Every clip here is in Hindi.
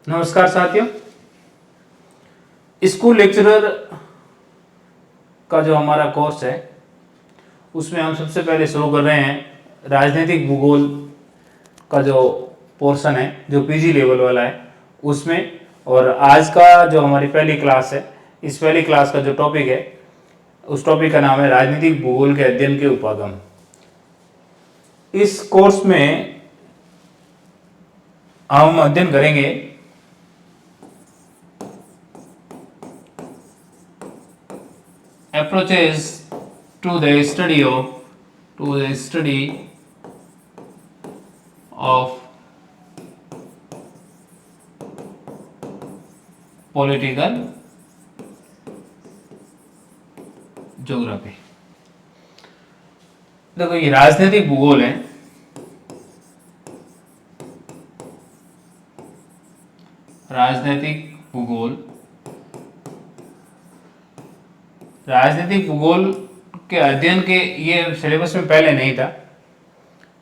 नमस्कार साथियों। स्कूल लेक्चरर का जो हमारा कोर्स है उसमें हम सबसे पहले शुरू कर रहे हैं राजनीतिक भूगोल का जो पोर्शन है जो पीजी लेवल वाला है उसमें। और आज का जो हमारी पहली क्लास है, इस पहली क्लास का जो टॉपिक है उस टॉपिक का नाम है राजनीतिक भूगोल के अध्ययन के उपागम। इस कोर्स में हम अध्ययन करेंगे approaches to the study of political geography. देखो ये राजनीतिक भूगोल है। राजनीतिक भूगोल के अध्ययन के ये सिलेबस में पहले नहीं था।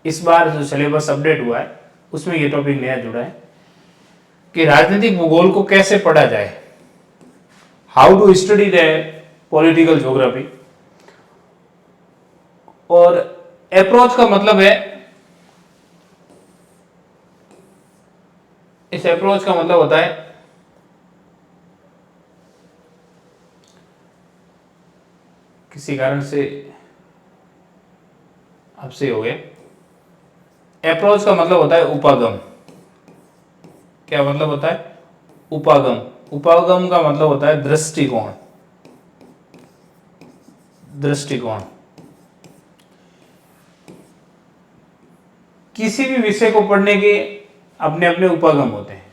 इस बार जो सिलेबस अपडेट हुआ है उसमें ये टॉपिक नया जुड़ा है कि राजनीतिक भूगोल को कैसे पढ़ा जाए, how to study the political geography. और अप्रोच का मतलब है, इस अप्रोच का मतलब होता है किसी कारण से आपसे हो गया। अप्रोच का मतलब होता है उपागम। क्या मतलब होता है? उपागम। उपागम का मतलब होता है दृष्टिकोण। किसी भी विषय को पढ़ने के अपने अपने उपागम होते हैं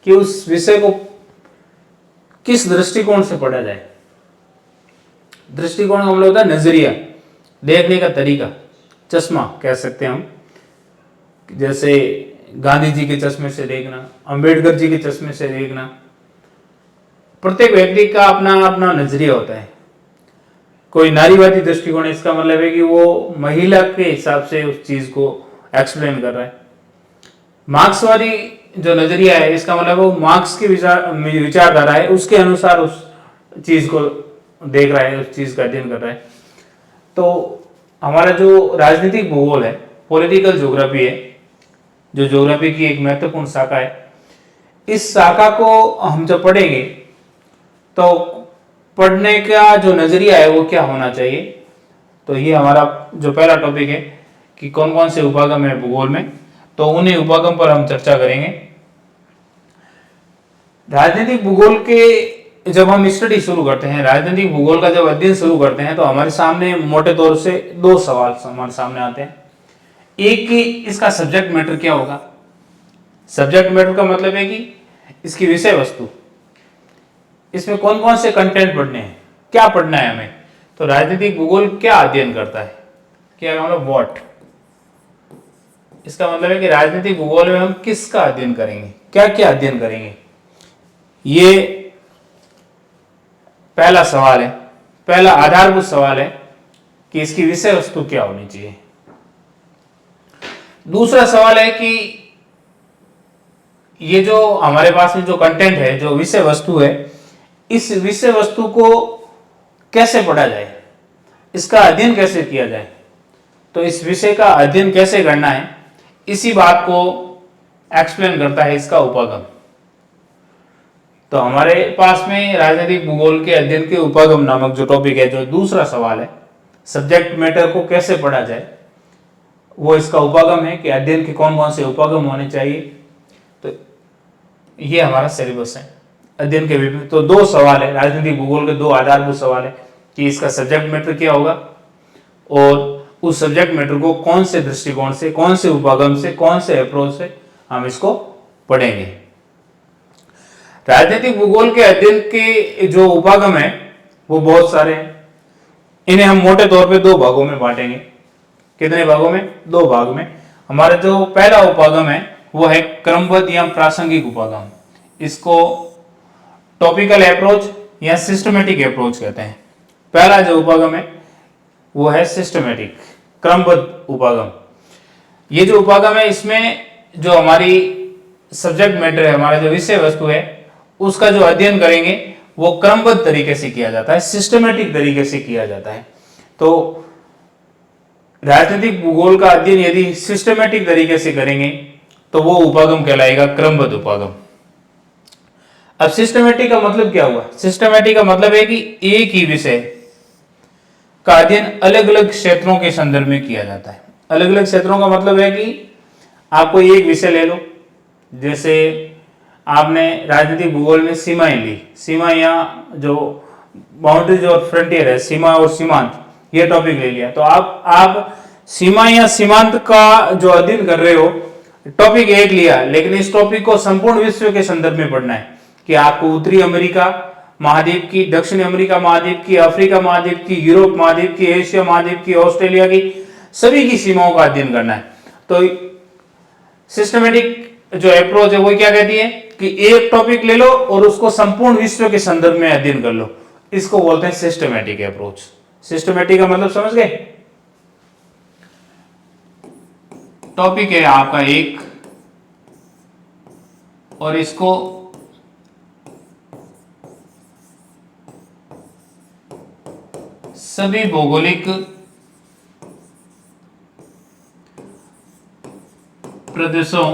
कि उस विषय को किस दृष्टिकोण से पढ़ा जाए। दृष्टिकोण का मतलब होता है नजरिया, देखने का तरीका, चश्मा कह सकते हैं हम। जैसे गांधी जी के चश्मे से देखना, अंबेडकर जी के चश्मे से देखना। प्रत्येक व्यक्ति का अपना अपना नजरिया होता है। कोई नारीवादी दृष्टिकोण, इसका मतलब है कि वो महिला के हिसाब से उस चीज को एक्सप्लेन कर रहा है। मार्क्सवादी जो नजरिया है, इसका मतलब वो मार्क्स की विचारधारा है, उसके अनुसार उस चीज को देख रहा है, उस चीज का अध्ययन कर रहा है। तो हमारा जो राजनीतिक भूगोल है, पॉलिटिकल ज्योग्राफी है, जो ज्योग्राफी की एक महत्वपूर्ण शाखा है, इस शाखा को हम जब पढ़ेंगे तो पढ़ने का जो नजरिया है वो क्या होना चाहिए। तो ये हमारा जो पहला टॉपिक है कि कौन कौन से उपागम है भूगोल में, तो उन्हीं उपागम पर हम चर्चा करेंगे। राजनीतिक भूगोल के जब हम स्टडी शुरू करते हैं, राजनीतिक भूगोल का जब अध्ययन शुरू करते हैं, तो हमारे सामने मोटे तौर से दो सवाल हमारे सामने आते हैं। एक कि इसका सब्जेक्ट मैटर क्या होगा। सब्जेक्ट मैटर का मतलब है कि इसकी विषय वस्तु, इसमें कौन कौन से कंटेंट पढ़ने हैं, क्या पढ़ना है हमें। तो राजनीतिक भूगोल क्या अध्ययन करता है, क्या मतलब व्हाट। इसका मतलब है कि राजनीतिक भूगोल में हम किसका अध्ययन करेंगे, क्या क्या अध्ययन करेंगे। ये पहला सवाल है, पहला आधारभूत सवाल है कि इसकी विषय वस्तु क्या होनी चाहिए। दूसरा सवाल है कि ये जो हमारे पास में जो कंटेंट है, जो विषय वस्तु है, इस विषय वस्तु को कैसे पढ़ा जाए, इसका अध्ययन कैसे किया जाए। तो इस विषय का अध्ययन कैसे करना है, इसी बात को एक्सप्लेन करता है इसका उपागम। तो हमारे पास में राजनीतिक भूगोल के अध्ययन के उपागम नामक जो टॉपिक है, जो दूसरा सवाल है, सब्जेक्ट मैटर को कैसे पढ़ा जाए, वो इसका उपागम है कि अध्ययन के कौन कौन से उपागम होने चाहिए। तो ये हमारा सिलेबस है अध्ययन के विभिन्न। तो दो सवाल है, राजनीतिक भूगोल के दो आधारभूत सवाल है कि इसका सब्जेक्ट मैटर क्या होगा और उस सब्जेक्ट मैटर को कौन से दृष्टिकोण से, कौन से उपागम से, कौन से अप्रोच से हम इसको पढ़ेंगे। राजनीतिक भूगोल के अध्ययन के जो उपागम है वो बहुत सारे हैं। इन्हें हम मोटे तौर पे दो भागों में बांटेंगे। कितने भागों में? दो भाग में। हमारा जो पहला उपागम है वो है क्रमबद्ध या प्रासंगिक उपागम। इसको टॉपिकल अप्रोच या सिस्टमेटिक अप्रोच कहते हैं। पहला जो उपागम है वो है सिस्टमेटिक, क्रमबद्ध उपागम। ये जो उपागम है इसमें जो हमारी सब्जेक्ट मैटर है, हमारा जो विषय वस्तु है, उसका जो अध्ययन करेंगे वो क्रमबद्ध तरीके से किया जाता है, सिस्टमेटिक तरीके से किया जाता है। तो राजनीतिक भूगोल का अध्ययन यदि सिस्टमेटिक तरीके से करेंगे तो वो उपागम कहलाएगा, क्रमबद्ध उपागम। अब सिस्टमेटिक का मतलब क्या हुआ? सिस्टमेटिक का मतलब है कि एक ही विषय का अध्ययन अलग अलग क्षेत्रों के संदर्भ में किया जाता है। अलग अलग क्षेत्रों का मतलब है कि आपको एक विषय ले लो, जैसे आपने राजनीतिक भूगोल में सीमाएं ली, सीमा या जो बाउंड्रीज और फ्रंटियर है, सीमा और सीमांत, ये टॉपिक ले लिया। तो आप सीमा या सीमांत का जो अध्ययन कर रहे हो, टॉपिक एक लिया, लेकिन इस टॉपिक को संपूर्ण विश्व के संदर्भ में पढ़ना है कि आपको उत्तरी अमेरिका महाद्वीप की, दक्षिणी अमेरिका महाद्वीप की, अफ्रीका महाद्वीप की, यूरोप महाद्वीप की, एशिया महाद्वीप की, ऑस्ट्रेलिया की, सभी की सीमाओं का अध्ययन करना है। तो सिस्टमेटिक जो अप्रोच है वो क्या कहती है कि एक टॉपिक ले लो और उसको संपूर्ण विश्व के संदर्भ में अध्ययन कर लो, इसको बोलते हैं सिस्टमेटिक अप्रोच। सिस्टमेटिक का मतलब समझ गए? टॉपिक है आपका एक और इसको सभी भौगोलिक प्रदेशों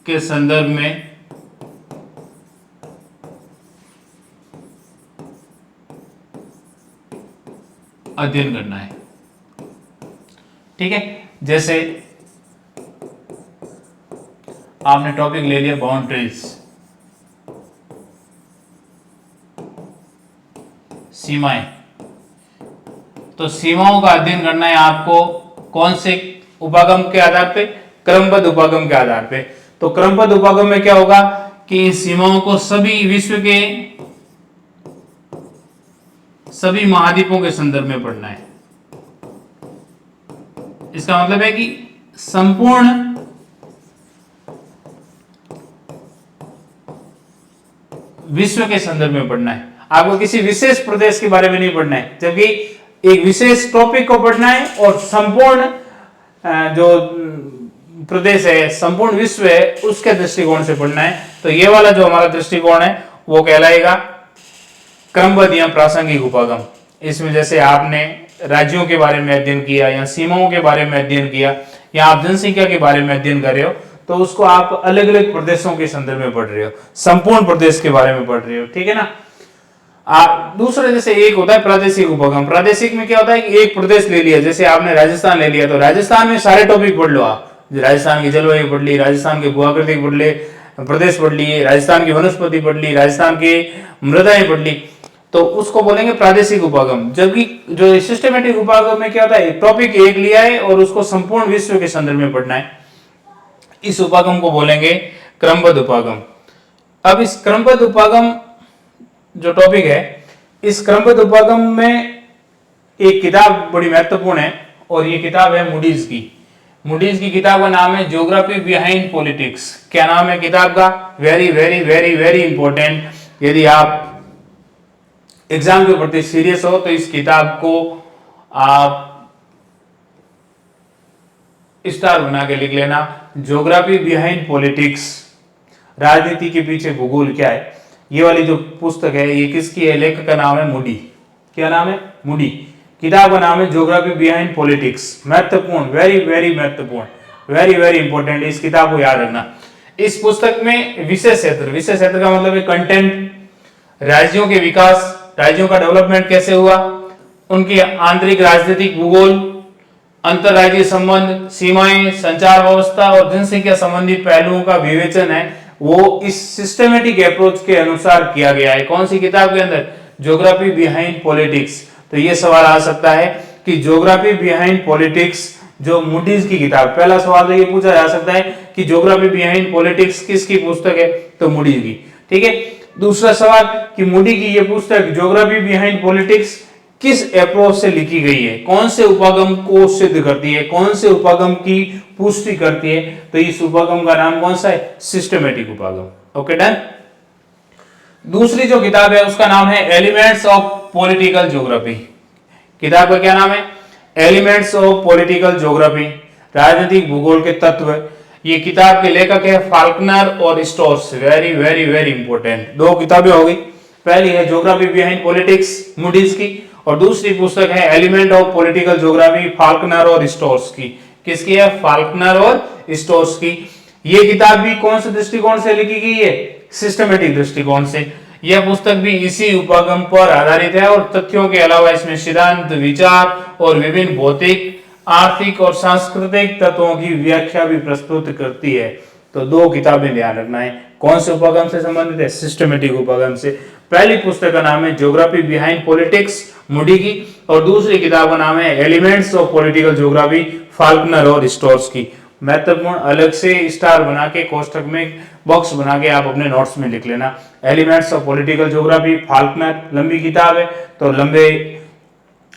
के संदर्भ में अध्ययन करना है। ठीक है, जैसे आपने टॉपिक ले लिया बाउंड्रीज, सीमाएं, तो सीमाओं का अध्ययन करना है आपको कौन से उपागम के आधार पे? क्रमबद्ध उपागम के आधार पे। तो क्रमबद्ध उपागम में क्या होगा कि इन सीमाओं को सभी विश्व के सभी महाद्वीपों के संदर्भ में पढ़ना है। इसका मतलब है कि संपूर्ण विश्व के संदर्भ में पढ़ना है। आपको किसी विशेष प्रदेश के बारे में नहीं पढ़ना है, जबकि एक विशेष टॉपिक को पढ़ना है और संपूर्ण जो प्रदेश है, संपूर्ण विश्व है, उसके दृष्टिकोण से पढ़ना है। तो ये वाला जो हमारा दृष्टिकोण है वो कहलाएगा क्रमबद्ध या प्रासंगिक उपागम। इसमें जैसे आपने राज्यों के बारे में अध्ययन किया या सीमाओं के बारे में अध्ययन किया या आप जनसंख्या के बारे में अध्ययन कर रहे हो, तो उसको आप अलग अलग प्रदेशों के संदर्भ में पढ़ रहे हो, संपूर्ण प्रदेश के बारे में पढ़ रहे हो। ठीक है ना? दूसरा जैसे एक होता है प्रादेशिक उपागम। प्रादेशिक में क्या होता है कि एक प्रदेश ले लिया, जैसे आपने राजस्थान ले लिया, तो राजस्थान में सारे टॉपिक पढ़ लो आप। राजस्थान की जलवायु पढ़ ली, राजस्थान के भूआकृतिक पढ़ ले प्रदेश पढ़ लिए, राजस्थान की वनस्पति पढ़ ली, राजस्थान की मृदाएं पढ़ ली, तो उसको बोलेंगे प्रादेशिक उपागम। जबकि जो सिस्टमेटिक उपागम में क्या होता है, टॉपिक एक लिया है और उसको संपूर्ण विश्व के संदर्भ में पढ़ना है, इस उपागम को बोलेंगे क्रमबद्ध उपागम। अब इस क्रमबद्ध उपागम जो टॉपिक है, इस क्रमबद्ध उपागम में एक किताब बड़ी महत्वपूर्ण है और ये किताब है मूडीज की। मूडीज की किताब का नाम है ज्योग्राफी बिहाइंड पॉलिटिक्स। क्या नाम है किताब का? Very very very very important. यदि आप एग्जाम के प्रति सीरियस हो तो इस किताब को आप स्टार बना के लिख लेना, ज्योग्राफी बिहाइंड पॉलिटिक्स, राजनीति के पीछे भूगोल क्या है। ये वाली जो पुस्तक है ये किसकी है? लेखक का नाम है मूडी। क्या नाम है? मूडी। किताब का नाम है ज्योग्राफी बिहाइंड पॉलिटिक्स। महत्वपूर्ण, वेरी वेरी महत्वपूर्ण, वेरी वेरी इंपॉर्टेंट, इस किताब को याद रखना। इस पुस्तक में विषय क्षेत्र का मतलब है कंटेंट, राज्यों के विकास, राज्यों का डेवलपमेंट कैसे हुआ, उनकी आंतरिक राजनीतिक भूगोल, अंतरराज्यीय संबंध, सीमाएं, संचार व्यवस्था और जनसंख्या संबंधी पहलुओं का विवेचन है वो इस सिस्टमेटिक अप्रोच के अनुसार किया गया है। कौन सी किताब के अंदर? Geography behind politics. तो ये सवाल आ सकता है कि ज्योग्राफी बिहाइंड पॉलिटिक्स जो मूडीज की किताब, पहला सवाल तो ये पूछा जा सकता है कि ज्योग्राफी बिहाइंड पॉलिटिक्स किसकी पुस्तक है? तो मूडीज की। ठीक है। दूसरा सवाल कि मूडी की ये पुस्तक ज्योग्राफी बिहाइंड पॉलिटिक्स किस अप्रोच से लिखी गई है, कौन से उपागम को सिद्ध करती है, कौन से उपागम की पुष्टि करती है? तो इस उपागम का नाम कौन सा है? सिस्टमेटिक उपागम। Okay, done. दूसरी जो किताब है उसका नाम है एलिमेंट्स ऑफ पॉलिटिकल ज्योग्राफी। किताब का क्या नाम है? एलिमेंट्स ऑफ पॉलिटिकल ज्योग्राफी, राजनीतिक भूगोल के तत्व। ये किताब के लेखक है फाल्कनर और stores. Very very very important, दो किताबें होगी। पहली है ज्योग्राफी बिहाइंड पॉलिटिक्स मूडीज की, और दूसरी पुस्तक है element of political geography Faulkner और स्टोर्स की। किसकी है? फाल्कनर और स्टोर्स की। ये किताब भी कौन से दृष्टिकोण से लिखी गई है? सिस्टमेटिक दृष्टिकोण से। यह पुस्तक भी इसी उपागम पर आधारित है और तथ्यों के अलावा इसमें सिद्धांत, विचार और विभिन्न भौतिक, आर्थिक और सांस्कृतिक तत्वों की व्याख्या भी प्रस्तुत करती है। तो दो किताबें ध्यान रखना है। कौन से उपागम से संबंधित है? सिस्टमेटिक उपागम से। पहली पुस्तक का नाम है ज्योग्राफी बिहाइंड पॉलिटिक्स मूडी की, और दूसरी किताब का नाम है elements of political geography Faulkner और स्टोर्स की। महत्वपूर्ण अलग से स्टार बना के कोष्टक में बॉक्स बना के आप अपने नोट्स में लिख लेना। Elements of political geography Faulkner, लंबी किताब है तो लंबे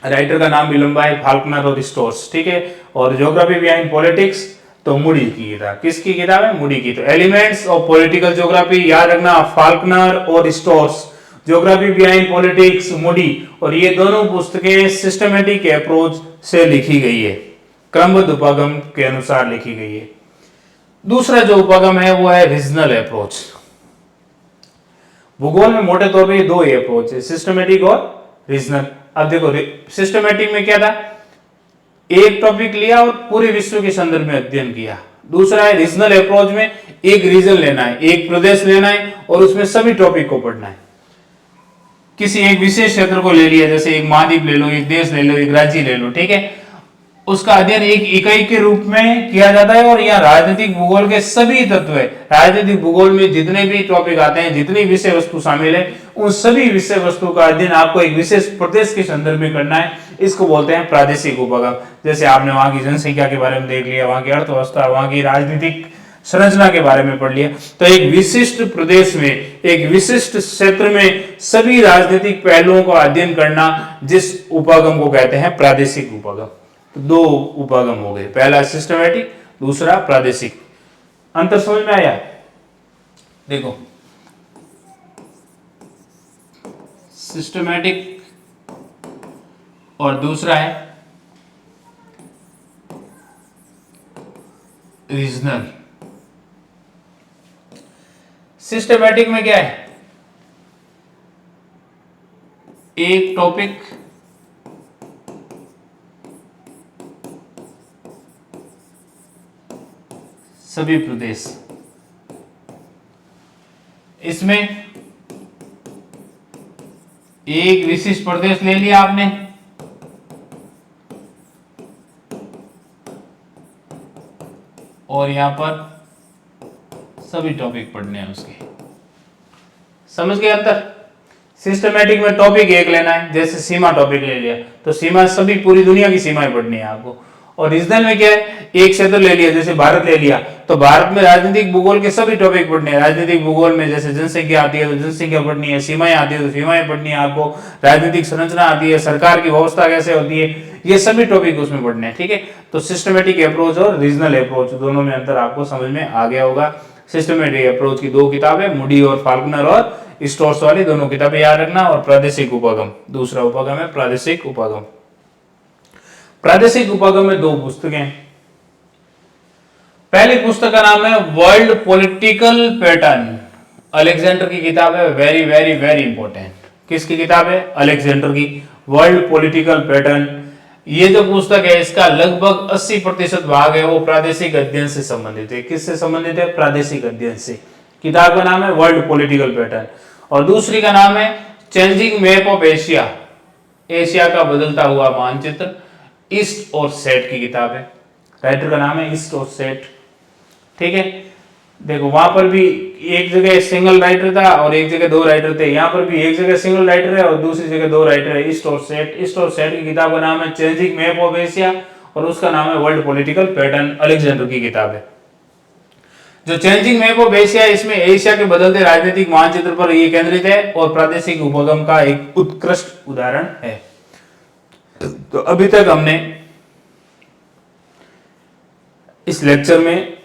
राइटर का नाम भी लंबा है, फाल्कनर और स्टोर्स, ठीक है। और ज्योग्राफी बिहाइंड पॉलिटिक्स तो मूडी की किताब। किसकी किताब है? मूडी की। तो एलिमेंट्स ऑफ पॉलिटिकल ज्योग्राफी याद रखना, फाल्कनर और stores. Geography behind politics Moody. और ये दोनों पुस्तकें सिस्टमेटिक अप्रोच से लिखी गई है, क्रमबद्ध उपागम के अनुसार लिखी गई है। दूसरा जो उपागम है वो है रीजनल अप्रोच। भूगोल में मोटे तौर पे दो ही अप्रोच है, सिस्टमेटिक और रीजनल। अब देखो सिस्टमेटिक में क्या था? एक टॉपिक लिया और पूरे विश्व के संदर्भ में अध्ययन किया। दूसरा है रीजनल अप्रोच में एक रीजन लेना है, एक प्रदेश लेना है और उसमें सभी टॉपिक को पढ़ना है। किसी एक विशेष क्षेत्र को ले लिया, जैसे एक महाद्वीप ले लो, एक देश ले लो, एक राज्य ले लो, ठीक है। उसका अध्ययन एक इकाई के रूप में किया जाता है और यहाँ राजनीतिक भूगोल के सभी तत्व है। राजनीतिक भूगोल में जितने भी टॉपिक आते हैं, जितनी विषय वस्तु शामिल है, उन सभी विषय वस्तु का अध्ययन आपको एक विशेष प्रदेश के संदर्भ में करना है। इसको बोलते हैं प्रादेशिक उपागम। जैसे आपने वहां की जनसंख्या के बारे में देख लिया, वहां की अर्थव्यवस्था, वहां की राजनीतिक संरचना के बारे में पढ़ लिया। तो एक विशिष्ट प्रदेश में, एक विशिष्ट क्षेत्र में सभी राजनीतिक पहलुओं का अध्ययन करना, जिस उपागम को कहते हैं प्रादेशिक उपागम। तो दो उपागम हो गए, पहला सिस्टमैटिक, दूसरा प्रादेशिक। अंतर समझ में आया? देखो सिस्टमैटिक और दूसरा है रीजनल। सिस्टमैटिक में क्या है? एक टॉपिक सभी प्रदेश। इसमें एक विशिष्ट प्रदेश ले लिया आपने, और यहां पर सभी टॉपिक पढ़ने हैं उसके। समझ गए अंतर? सिस्टमैटिक में टॉपिक एक लेना है, जैसे सीमा टॉपिक ले लिया तो सीमा सभी पूरी दुनिया की सीमाएं पढ़नी है आपको। और रीजनल में क्या है? एक क्षेत्र ले लिया, जैसे भारत ले लिया तो भारत में राजनीतिक भूगोल के सभी टॉपिक पढ़ने हैं। राजनीतिक भूगोल में जैसे जनसंख्या आती है तो जनसंख्या पढ़नी है, सीमाएं आती है तो सीमाएं पढ़नी है आपको, राजनीतिक संरचना आती है, सरकार की व्यवस्था कैसे होती है, ये सभी टॉपिक उसमें पढ़ने हैं, ठीक है। तो सिस्टमेटिक अप्रोच और रीजनल अप्रोच दोनों में अंतर आपको समझ में आ गया होगा। सिस्टमेटिक अप्रोच की दो किताबें, मूडी और फाल्कनर और स्टोर्स वाली दोनों किताबें याद रखना। और प्रादेशिक उपागम, दूसरा उपागम है प्रादेशिक उपागम। प्रादेशिक उपागम में दो पुस्तकें। पहली पुस्तक का नाम है वर्ल्ड पॉलिटिकल पैटर्न, अलेक्जेंडर की किताब है। Very very very important. किसकी किताब है? अलेक्जेंडर की, वर्ल्ड पॉलिटिकल पैटर्न। ये जो पुस्तक है इसका लगभग 80% भाग है वो प्रादेशिक अध्ययन से संबंधित है। किससे संबंधित है? प्रादेशिक अध्ययन से। किताब का नाम है वर्ल्ड पॉलिटिकल पैटर्न। और दूसरी का नाम है changing map of Asia, Asia का बदलता हुआ मानचित्र, ईस्ट और सेट की किताब है। राइटर का नाम है ईस्ट और सेट, ठीक है। देखो वहां पर भी एक जगह सिंगल राइटर था और एक जगह दो राइटर थे, यहाँ पर भी एक जगह सिंगल राइटर है और दूसरी जगह दो राइटर है, ईस्ट और सेट। ईस्ट और सेट की किताब का नाम है चेंजिंग मैप ऑफ एशिया और उसका नाम है वर्ल्ड पॉलिटिकल पैटर्न, अलेक्जेंडर की किताब है। जो चेंजिंग मैप ऑफ एशिया, इसमें एशिया के बदलते राजनीतिक मानचित्र पर यह केंद्रित है और प्रादेशिक उपगम का एक उत्कृष्ट उदाहरण है। तो अभी तक हमने इस लेक्चर में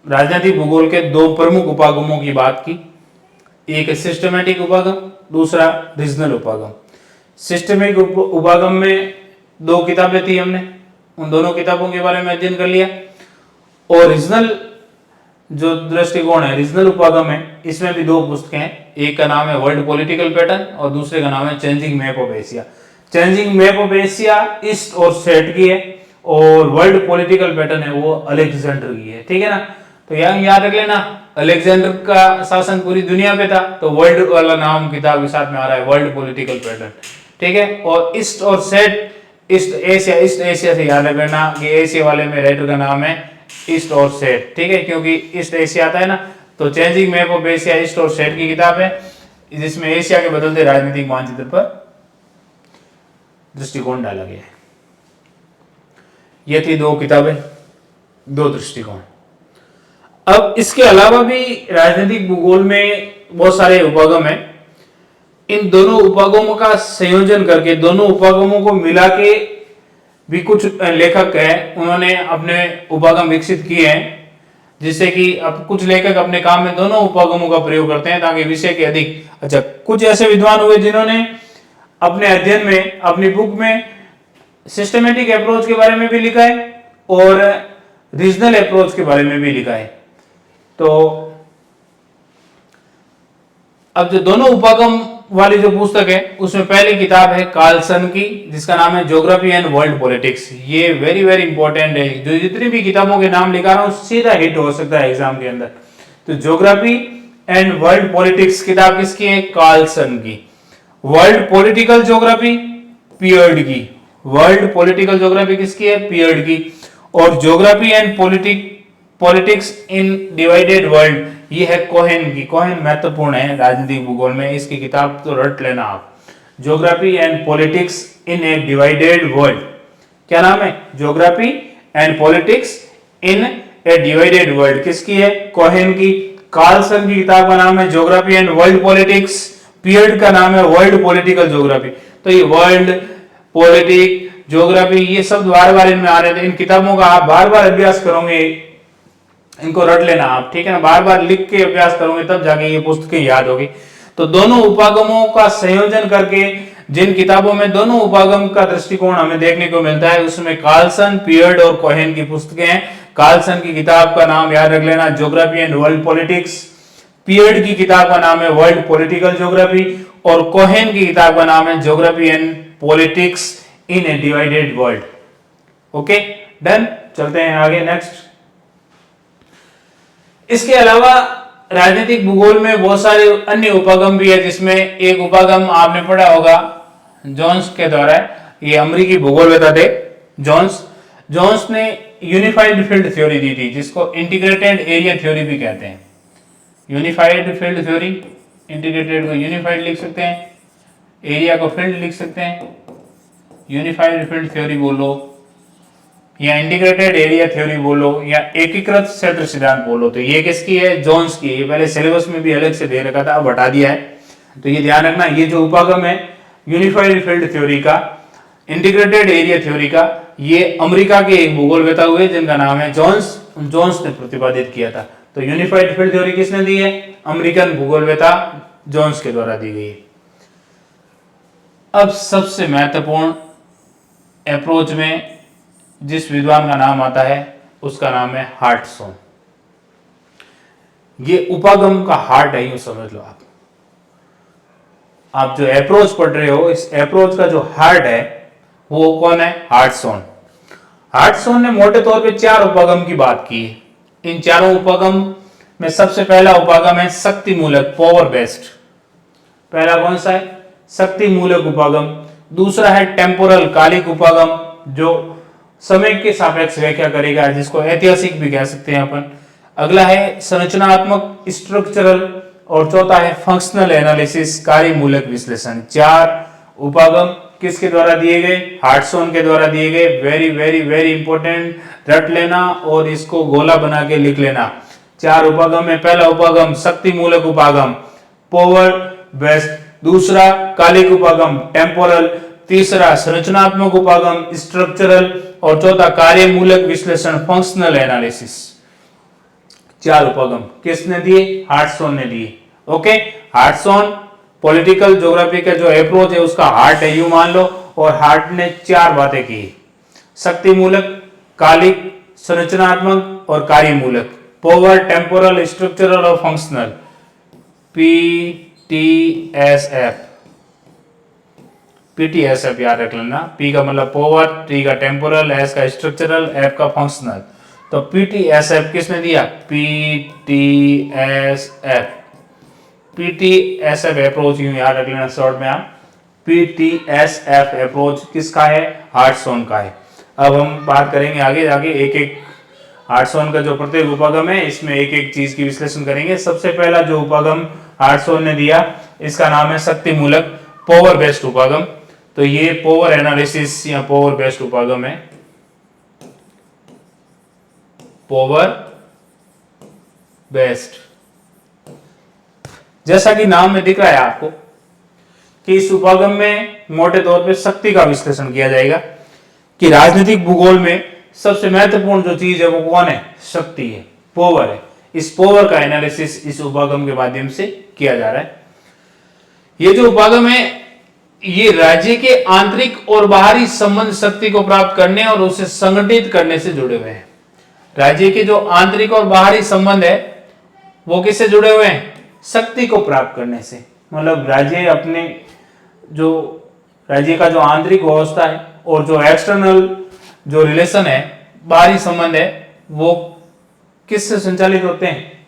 राजनीतिक भूगोल के दो प्रमुख उपागमों की बात की। एक है सिस्टमेटिक उपागम, दूसरा रीजनल उपागम। सिस्टमेटिक उपागम में दो किताबें थी, हमने उन दोनों किताबों के बारे में अध्ययन कर लिया। और रीजनल जो दृष्टिकोण है, रीजनल उपागम है, इसमें भी दो पुस्तकें हैं। एक का नाम है वर्ल्ड पॉलिटिकल पैटर्न और दूसरे का नाम है changing map of Asia. Changing map of Asia east और सेट की है और वर्ल्ड पॉलिटिकल पैटर्न है वो अलेक्जेंडर की है। ठीक है ना, तो यहाँ याद रख लेना, अलेक्जेंडर का शासन पूरी दुनिया पे था, तो वर्ल्ड वाला नाम किताब के साथ में आ रहा है, वर्ल्ड पॉलिटिकल पैटर्न। ठीक है, और ईस्ट और set, east Asia, east Asia से याद रखना कि एशिया वाले में राइटर का नाम है ईस्ट और सेट। ठीक है, क्योंकि ईस्ट एशिया आता है ना, तो changing map of Asia east और सेट की किताब है, जिसमें एशिया के बदलते राजनीतिक मानचित्र पर दृष्टिकोण डाला गया है। ये थी दो किताबें, दो दृष्टिकोण। अब इसके अलावा भी राजनीतिक भूगोल में बहुत सारे उपागम हैं। इन दोनों उपागमों का संयोजन करके, दोनों उपागमों को मिला के भी कुछ लेखक हैं, उन्होंने अपने उपागम विकसित किए हैं, जिससे कि अब कुछ लेखक अपने काम में दोनों उपागमों का प्रयोग करते हैं ताकि विषय के अधिक। अच्छा, कुछ ऐसे विद्वान हुए जिन्होंने अपने अध्ययन में, अपनी बुक में सिस्टमेटिक अप्रोच के बारे में भी लिखा है और रीजनल अप्रोच के बारे में भी लिखा है। तो अब जो दोनों उपागम वाली जो पुस्तक है, उसमें पहली किताब है कार्लसन की, जिसका नाम है ज्योग्राफी एंड वर्ल्ड पॉलिटिक्स। ये वेरी वेरी इंपॉर्टेंट है, जो जितनी भी किताबों के नाम लिखा रहा हूं सीधा हिट हो सकता है एग्जाम के अंदर। तो ज्योग्राफी एंड वर्ल्ड पॉलिटिक्स किताब किसकी है? कार्लसन की। वर्ल्ड पॉलिटिकल ज्योग्राफी पियर्ड की, वर्ल्ड पॉलिटिकल ज्योग्राफी किसकी है? पियर्ड की। और geography and politics in divided world, ये है कोहेन की। कोहेन महत्वपूर्ण है राजनीतिक भूगोल में, इसकी किताब तो रट लेना आप। Geography and politics in A divided world, क्या नाम है? Geography and politics in A divided world, किसकी है? कोहेन की। कार्लसन की किताब का नाम है geography and world politics, peered का नाम है वर्ल्ड पॉलिटिकल ज्योग्राफी। तो ये वर्ल्ड पॉलिटिक ज्योग्राफी, ये शब्द बार बार इनमें आ रहे थे। इन किताबों का आप बार बार अभ्यास करोगे, इनको रट लेना आप, ठीक है ना, बार बार लिख के अभ्यास करोगे तब जाके ये पुस्तकें याद होगी। तो दोनों उपागमों का संयोजन करके जिन किताबों में दोनों उपागम का दृष्टिकोण हमें देखने को मिलता है, उसमें कार्लसन, पियर्ड और कोहेन की पुस्तकें हैं। कार्लसन की किताब का नाम याद रख लेना, geography and world politics. Peered की किताब का नाम है वर्ल्ड पॉलिटिकल ज्योग्राफी और कोहेन की किताब का नाम है geography and politics in A divided world. Okay, done. चलते हैं आगे, नेक्स्ट। इसके अलावा राजनीतिक भूगोल में बहुत सारे अन्य उपागम भी है, जिसमें एक उपागम आपने पढ़ा होगा जोन्स के द्वारा। ये अमेरिकी भूगोलवेत्ता थे जोन्स ने यूनिफाइड फील्ड थ्योरी दी थी, जिसको इंटीग्रेटेड एरिया थ्योरी भी कहते हैं। यूनिफाइड फील्ड थ्योरी, इंटीग्रेटेड को यूनिफाइड लिख सकते हैं, एरिया को फील्ड लिख सकते हैं। यूनिफाइड फील्ड थ्योरी बोलो या इंटीग्रेटेड एरिया थ्योरी बोलो या एकीकृत क्षेत्र सिद्धांत बोलो, तो ये किसकी है? जोन्स की। ये पहले सिलेबस में भी अलग से दे रखा था, अब हटा दिया है। तो ये ध्यान रखना, ये जो उपागम है यूनिफाइड फील्ड थ्योरी का, इंटीग्रेटेड एरिया थ्योरी का, ये अमेरिका के एक भूगोलवेत्ता हुए जिनका नाम है जोन्स ने प्रतिपादित किया था। तो यूनिफाइड फील्ड थ्योरी किसने दी है? अमेरिकन भूगोलवेत्ता जोन्स के द्वारा दी गई है। अब सबसे महत्वपूर्ण अप्रोच में जिस विद्वान का नाम आता है उसका नाम है हार्टसॉन। ये उपागम का हार्ट है, यूं समझ लो आप जो अप्रोच पढ़ रहे हो, इस अप्रोच का जो हार्ट है वो कौन है? हार्टसॉन। हार्टसॉन ने मोटे तौर पे 4 उपागम की बात की है। इन चारों उपागम में सबसे पहला उपागम है शक्ति मूलक, पावर बेस्ड। पहला कौन सा है? शक्ति मूलक उपागम। दूसरा है टेम्पोरल, कालिक उपागम, जो समय के सापेक्ष व्याख्या करेगा, जिसको ऐतिहासिक भी कह सकते हैं अपन। अगला है संरचनात्मक, स्ट्रक्चरल, और चौथा है फंक्शनल एनालिसिस, कार्य मूलक विश्लेषण। 4 उपागम किसके द्वारा दिए गए? हार्टसॉन के द्वारा दिए गए। वेरी वेरी वेरी इंपॉर्टेंट, रट लेना और इसको गोला बना के लिख लेना। 4 उपागम में पहला उपागम शक्ति मूलक उपागम, पावर बेस्ड। दूसरा कालिक उपागम, टेम्पोरल। तीसरा संरचनात्मक उपागम, स्ट्रक्चरल। और चौथा कार्य मूलक विश्लेषण, फंक्शनल एनालिसिस। 4 उपागम किसने दिए? हार्टसॉन ने दिए। ओके, हार्टसॉन पॉलिटिकल ज्योग्राफी का जो अप्रोच है उसका हार्ट है, यूं मान लो। और हार्ट ने 4 बातें की, शक्ति मूलक, कालिक, संरचनात्मक और कार्य मूलक। पावर, टेम्पोरल, स्ट्रक्चरल और फंक्शनल। PTSF, PTSF याद रख लेना। P का मतलब पावर, T का टेम्पोरल, S का स्ट्रक्चरल, F का फंक्शनल। तो PTSF किसने दिया? PTSF। PTSF अप्रोच यूं याद रख लेना शॉर्ट में आप। PTSF अप्रोच किसका है? हार्टसॉन का है। अब हम बात करेंगे आगे आगे एक एक हार्टसॉन का जो प्रत्येक उपागम है इसमें एक एक चीज की विश्लेषण करेंगे। सबसे पहला जो उपागम हार्टसॉन ने दिया इसका नाम है शक्ति मूलक, पावर बेस्ड उपागम। तो ये पावर एनालिसिस या पावर बेस्ड उपागम है, पावर बेस्ड। जैसा कि नाम में दिख रहा है आपको कि इस उपागम में मोटे तौर पे शक्ति का विश्लेषण किया जाएगा कि राजनीतिक भूगोल में सबसे महत्वपूर्ण जो चीज है वो कौन है? शक्ति है, पावर है। इस पावर का एनालिसिस इस उपागम के माध्यम से किया जा रहा है। ये जो उपागम है ये राज्य के आंतरिक और बाहरी संबंध शक्ति को प्राप्त करने और उसे संगठित करने से जुड़े हुए हैं। राज्य के जो आंतरिक और बाहरी संबंध है वो किससे जुड़े हुए हैं? शक्ति को प्राप्त करने से। मतलब राज्य अपने जो राज्य का जो आंतरिक व्यवस्था है और जो एक्सटर्नल जो रिलेशन है, बाहरी संबंध है, वो किससे संचालित होते हैं?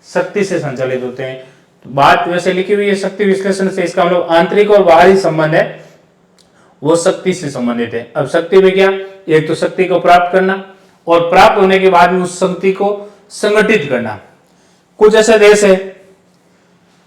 शक्ति से संचालित होते हैं। तो बात वैसे लिखी हुई है शक्ति विश्लेषण से, इसका मतलब आंतरिक और बाहरी संबंध है वो शक्ति से संबंधित है। अब शक्ति में क्या? एक तो शक्ति को प्राप्त करना और प्राप्त होने के बाद में उस शक्ति को संगठित करना। कुछ ऐसे देश है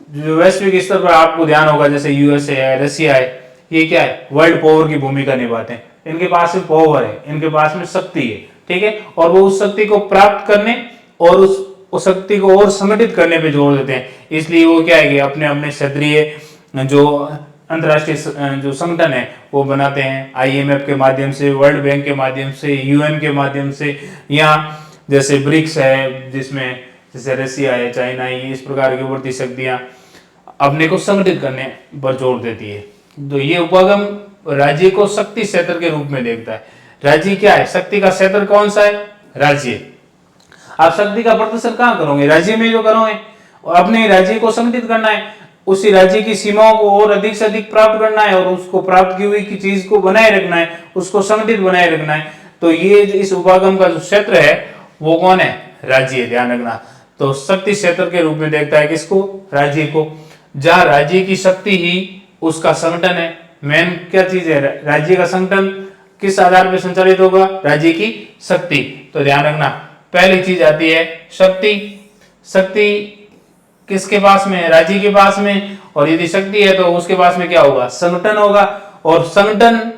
जो वैश्विक स्तर पर आपको ध्यान होगा, जैसे यूएसए है, रशिया है, ये क्या है? वर्ल्ड पावर की भूमिका निभाते हैं। इनके पास में पावर है, इनके पास में शक्ति है, ठीक है, और वो उस शक्ति को प्राप्त करने और उस शक्ति को और संगठित करने पे जोर देते हैं। इसलिए वो क्या है कि अपने अपने क्षेत्रीय जो अंतर्राष्ट्रीय जो संगठन है वो बनाते हैं, IMF के माध्यम से, वर्ल्ड बैंक के माध्यम से, UN के माध्यम से, या जैसे ब्रिक्स है जिसमें जैसे रशिया है, चाइना है, इस प्रकार की उभरती शक्तियां अपने को संगठित करने पर जोर देती है। तो ये उपागम राज्य को शक्ति क्षेत्र के रूप में देखता है। राज्य क्या है? शक्ति का क्षेत्र कौन सा है? राज्य। आप शक्ति का प्रदर्शन कहाँ करोगे? राज्य में जो करोगे। और अपने राज्य को संगठित करना है, उसी राज्य की सीमाओं को और अधिक से अधिक प्राप्त करना है और उसको प्राप्त की हुई की चीज को बनाए रखना है, उसको संगठित बनाए रखना है। तो ये इस उपागम का जो क्षेत्र है वो कौन है? राज्य। ध्यान रखना। तो शक्ति क्षेत्र के रूप में देखता है किसको? राज्य को। जहां राज्य की शक्ति ही उसका संगठन है। मेन क्या चीज है? राज्य का संगठन किस आधार पर संचालित होगा? राज्य की शक्ति। तो ध्यान रखना, पहली चीज आती है शक्ति। शक्ति किसके पास में है? राज्य के पास में। और यदि शक्ति है तो उसके पास में क्या होगा? संगठन होगा। और संगठन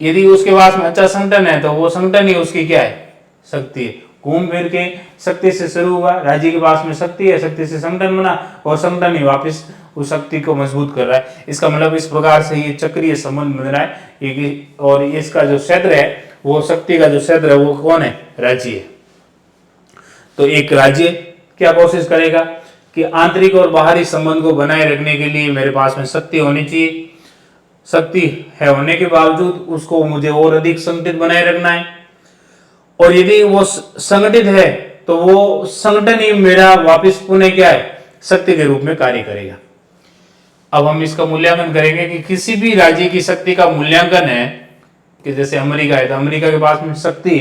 यदि उसके पास में अच्छा संगठन है तो वो संगठन ही उसकी क्या है? शक्ति है। घूम फिर के शक्ति से शुरू हुआ, राज्य के पास में शक्ति है, शक्ति से संगठन बना और संगठन ही वापस उस शक्ति को मजबूत कर रहा है। इसका मतलब इस प्रकार से ये चक्रीय संबंध बन रहा है। और इसका जो क्षेत्र है वो शक्ति का जो क्षेत्र है वो कौन है? राज्य है। तो एक राज्य क्या कोशिश करेगा कि आंतरिक और बाहरी संबंध को बनाए रखने के लिए मेरे पास में शक्ति होनी चाहिए। शक्ति है होने के बावजूद उसको मुझे और अधिक संगठित बनाए रखना है। और यदि वो संगठित है तो वो संगठन ही मेरा वापस पुनः क्या है? शक्ति के रूप में कार्य करेगा। अब हम इसका मूल्यांकन करेंगे कि किसी भी राज्य की शक्ति का मूल्यांकन है कि जैसे अमेरिका है तो अमेरिका के पास में शक्ति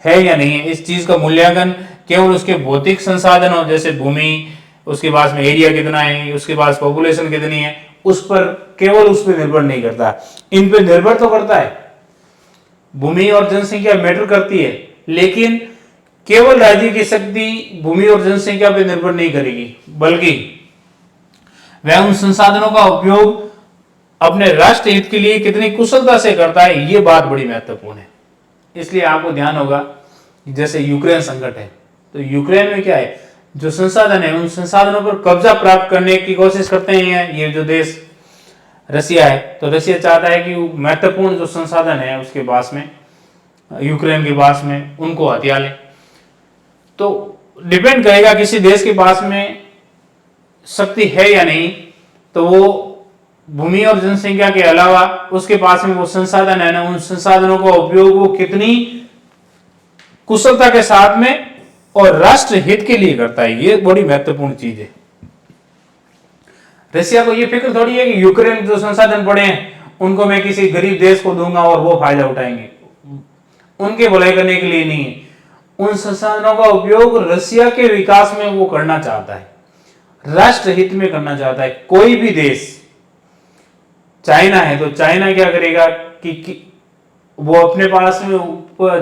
है या नहीं है, इस चीज का मूल्यांकन केवल उसके भौतिक संसाधन हो, जैसे भूमि, उसके पास में एरिया कितना है, उसके पास पॉपुलेशन कितनी है, उस पर केवल उस पर निर्भर नहीं करता। इन पे निर्भर तो करता है, भूमि और जनसंख्या मैटर करती है, लेकिन केवल राज्य की शक्ति भूमि और जनसंख्या पर निर्भर नहीं करेगी, बल्कि वह उन संसाधनों का उपयोग अपने राष्ट्र हित के लिए कितनी कुशलता से करता है, ये बात बड़ी महत्वपूर्ण है। इसलिए आपको ध्यान होगा जैसे यूक्रेन संकट है तो यूक्रेन में क्या है? जो संसाधन है उन संसाधनों पर कब्जा प्राप्त करने की कोशिश करते हैं ये जो देश रसिया है। तो रसिया चाहता है कि महत्वपूर्ण जो संसाधन है उसके पास में, यूक्रेन के पास में, उनको हथिया ले। तो डिपेंड करेगा किसी देश के पास में शक्ति है या नहीं, तो वो भूमि और जनसंख्या के अलावा उसके पास में वो संसाधन है ना, उन संसाधनों का उपयोग वो कितनी कुशलता के साथ में और राष्ट्र हित के लिए करता है, ये बड़ी महत्वपूर्ण चीज है। रशिया को ये फिक्र थोड़ी है कि यूक्रेन जो संसाधन पड़े हैं उनको मैं किसी गरीब देश को दूंगा और वो फायदा उठाएंगे, उनके भलाई करने के लिए नहीं है। उन संसाधनों का उपयोग रशिया के विकास में वो करना चाहता है, राष्ट्र हित में करना चाहता है। कोई भी देश, चाइना है तो चाइना क्या करेगा कि वो अपने पास में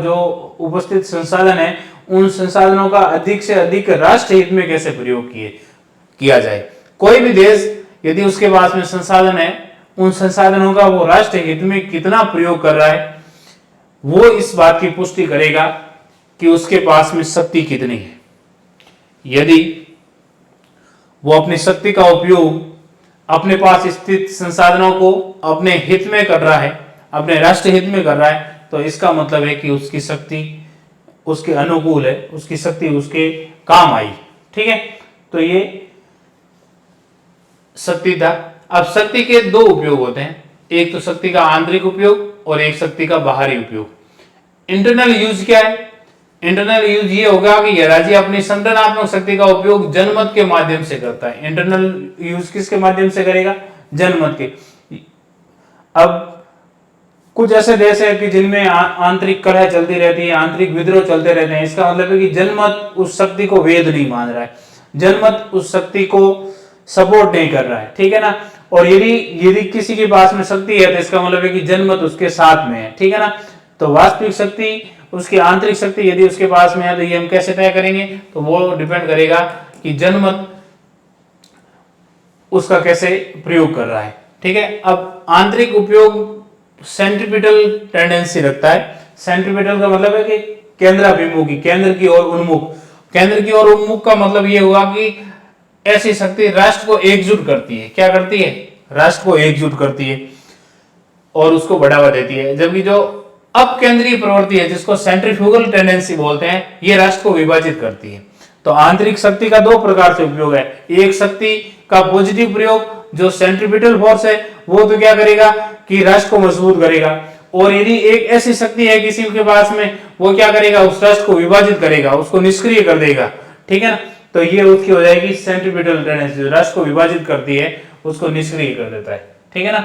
जो उपस्थित संसाधन है उन संसाधनों का अधिक से अधिक राष्ट्र हित में कैसे प्रयोग किया जाए। कोई भी देश यदि उसके पास में संसाधन है, उन संसाधनों का वो राष्ट्र हित में कितना प्रयोग कर रहा है, वो इस बात की पुष्टि करेगा कि उसके पास में शक्ति कितनी है। यदि वो अपनी शक्ति का उपयोग अपने पास स्थित संसाधनों को अपने हित में कर रहा है, अपने राष्ट्र हित में कर रहा है, तो इसका मतलब है कि उसकी शक्ति उसके अनुकूल है, उसकी शक्ति उसके काम आई। ठीक है, तो ये शक्ति था। अब शक्ति के दो उपयोग होते हैं, एक तो शक्ति का आंतरिक उपयोग और एक शक्ति का बाहरी उपयोग। इंटरनल यूज क्या है? इंटरनल यूज ये होगा कि यह राज्य अपनी संगठनात्मक शक्ति का उपयोग जनमत के माध्यम से करता है। इंटरनल यूज किसके माध्यम से करेगा? जनमत के। अब कुछ ऐसे देश है कि जिनमें आंतरिक कलह चलती रहती है, आंतरिक विद्रोह चलते रहते हैं। इसका मतलब है कि जनमत उस शक्ति को वैध नहीं मान रहा है, जनमत उस शक्ति को सपोर्ट नहीं कर रहा है। ठीक है ना। और यदि किसी के पास में शक्ति है तो इसका मतलब है कि जनमत उसके साथ में है। ठीक है ना। तो वास्तविक शक्ति, उसकी आंतरिक शक्ति यदि उसके पास में है तो ये हम कैसे तय करेंगे? तो वो डिपेंड करेगा कि जनमत उसका कैसे प्रयोग कर रहा है। ठीक है। अब आंतरिक उपयोग सेंट्रीपिटल टेंडेंसी रखता है। सेंट्रीपिटल का मतलब है कि केंद्राभिमुखी, केंद्र की ओर उन्मुख। केंद्र की ओर उन्मुख का मतलब ये हुआ कि ऐसी शक्ति राष्ट्र को एकजुट करती है। क्या करती है? राष्ट्र को एकजुट करती है और उसको बढ़ावा देती है। जबकि जो अपकेंद्रीय प्रवृत्ति है, जिसको सेंट्रीफ्यूगल टेंडेंसी बोलते हैं, ये राष्ट्र को विभाजित करती है। तो आंतरिक शक्ति का दो प्रकार से उपयोग है। एक शक्ति का पॉजिटिव प्रयोग जो सेंट्रीपिटल फोर्स है, वो तो क्या करेगा कि राष्ट्र को मजबूत करेगा। और यदि एक ऐसी शक्ति है किसी के पास में, वो क्या करेगा? उस राष्ट्र को विभाजित करेगा, उसको निष्क्रिय कर देगा। ठीक है ना। तो ये उसकी हो जाएगी सेंट्रीपिटल टेंडेंसी, जो राष्ट्र को विभाजित करती है उसको निष्क्रिय कर देता है। ठीक है ना।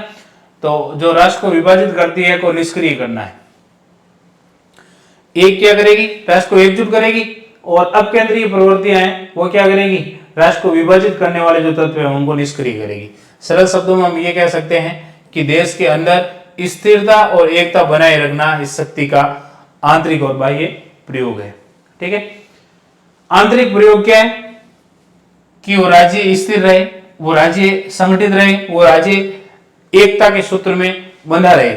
तो जो राष्ट्र को विभाजित करती है को निष्क्रिय करना है। एक क्या करेगी? राष्ट्र को एकजुट करेगी। और अपकेंद्रीय प्रवृत्तियां हैं वो क्या करेगी? राष्ट्र को विभाजित करने वाले जो तत्व हैं उनको निष्क्रिय करेगी। सरल शब्दों में हम ये कह सकते हैं कि देश के अंदर स्थिरता और एकता बनाए रखना इस शक्ति का आंतरिक और बाह्य प्रयोग है। ठीक है। आंतरिक प्रयोग क्या है? कि वो राज्य स्थिर रहे, वो राज्य संगठित रहे, वो राज्य एकता के सूत्र में बंधा रहे,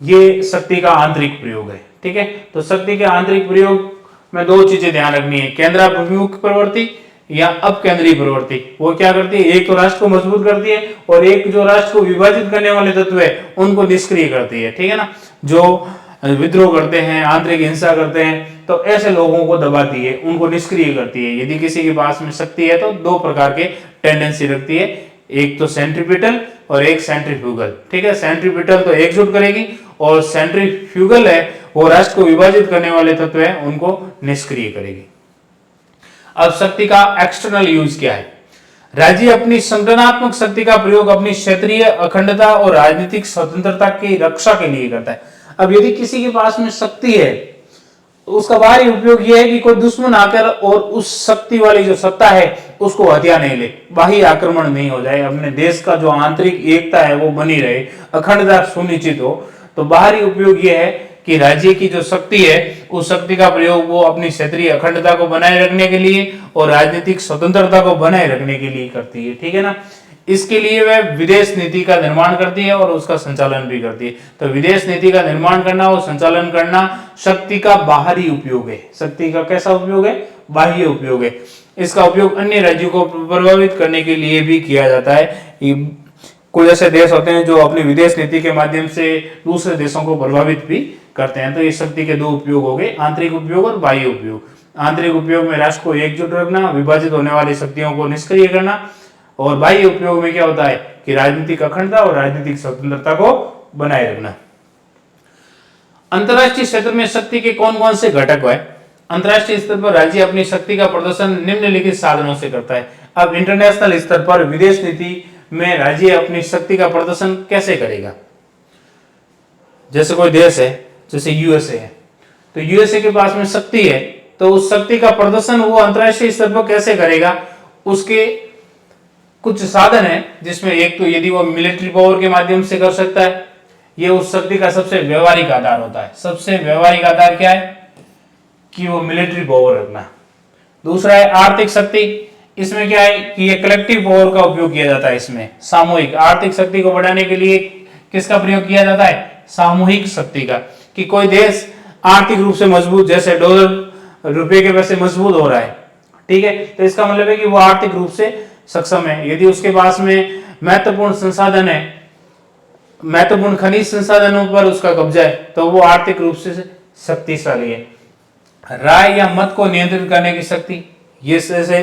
ये शक्ति का आंतरिक प्रयोग है। ठीक है। तो शक्ति के आंतरिक प्रयोग में दो चीजें ध्यान रखनी है, केंद्राभिमुख प्रवृत्ति या अपकेंद्रीय प्रवृत्ति। वो क्या करती है? एक तो राष्ट्र को मजबूत करती है और एक जो राष्ट्र को विभाजित करने वाले तत्व है उनको निष्क्रिय करती है। ठीक है ना। जो विद्रोह करते हैं, आंतरिक हिंसा करते हैं, तो ऐसे लोगों को दबाती है, उनको निष्क्रिय करती है। यदि किसी के पास में शक्ति है तो दो प्रकार के टेंडेंसी रखती है, एक तो सेंट्रीपिटल और एक सेंट्रीफ्यूगल। ठीक है। सेंट्रीपिटल तो एकजुट करेगी और सेंट्रीफ्यूगल है वो राष्ट्र को विभाजित करने वाले तत्व है उनको निष्क्रिय करेगी। अब शक्ति का एक्सटर्नल यूज क्या है? राज्य अपनी संगठनात्मक शक्ति का प्रयोग अपनी क्षेत्रीय अखंडता और राजनीतिक स्वतंत्रता की रक्षा के लिए करता है। अब यदि किसी के पास में शक्ति है तो उसका बाहरी उपयोग यह है कि कोई दुश्मन आकर और उस शक्ति वाली जो सत्ता है उसको हथिया नहीं ले, बाह्य आक्रमण नहीं हो जाए, अपने देश का जो आंतरिक एकता है वो बनी रहे, अखंडता सुनिश्चित हो। तो बाहरी उपयोग यह है कि राज्य की जो शक्ति है उस शक्ति का प्रयोग वो अपनी क्षेत्रीय अखंडता को बनाए रखने के लिए और राजनीतिक स्वतंत्रता को बनाए रखने के लिए करती है। ठीक है ना। इसके लिए वह विदेश नीति का निर्माण करती है और उसका संचालन भी करती है। तो विदेश नीति का निर्माण करना और संचालन करना शक्ति का बाहरी उपयोग है। शक्ति का कैसा उपयोग है? बाह्य उपयोग है। इसका उपयोग अन्य राज्यों को प्रभावित करने के लिए भी किया जाता है। कुछ ऐसे देश होते हैं जो अपनी विदेश नीति के माध्यम से दूसरे देशों को प्रभावित भी करते हैं। तो इस शक्ति के दो उपयोग हो गए, आंतरिक उपयोग और बाह्य उपयोग। आंतरिक उपयोग में राष्ट्र को एकजुट रखना, विभाजित होने वाली शक्तियों को निष्क्रिय करना। और बाह्य उपयोग में क्या होता है कि कि राजनीतिक अखंडता और राजनीतिक स्वतंत्रता को बनाए रखना। अंतरराष्ट्रीय क्षेत्र में शक्ति के कौन कौन से घटक है? अंतरराष्ट्रीय स्तर पर राज्य अपनी शक्ति का प्रदर्शन निम्नलिखित साधनों से करता है। अब इंटरनेशनल स्तर पर विदेश नीति में राज्य अपनी शक्ति का प्रदर्शन कैसे करेगा? जैसे कोई देश है, जैसे यूएसए है, तो यूएसए के पास में शक्ति है, तो उस शक्ति का प्रदर्शन वो अंतरराष्ट्रीय स्तर पर कैसे करेगा? उसके कुछ साधन है, जिसमें एक तो यदि वो मिलिट्री पावर के माध्यम से कर सकता है, ये उस शक्ति का सबसे व्यवहारिक आधार होता है। सबसे व्यवहारिक आधार क्या है? कि वो मिलिट्री पावर रखना। दूसरा है आर्थिक शक्ति। इसमें क्या है कि ये कलेक्टिव पावर का उपयोग किया जाता है। इसमें सामूहिक आर्थिक शक्ति को बढ़ाने के लिए किसका प्रयोग किया जाता है? सामूहिक शक्ति का। कि कोई देश आर्थिक रूप से मजबूत, जैसे डॉलर रुपए के वैसे मजबूत हो रहा है, ठीक है, तो इसका मतलब है कि वो आर्थिक रूप से सक्षम है। यदि उसके पास में महत्वपूर्ण संसाधन है, महत्वपूर्ण खनिज संसाधनों पर उसका कब्जा है, तो वो आर्थिक रूप से शक्तिशाली है। राय या मत को नियंत्रित करने की शक्ति, ये जैसे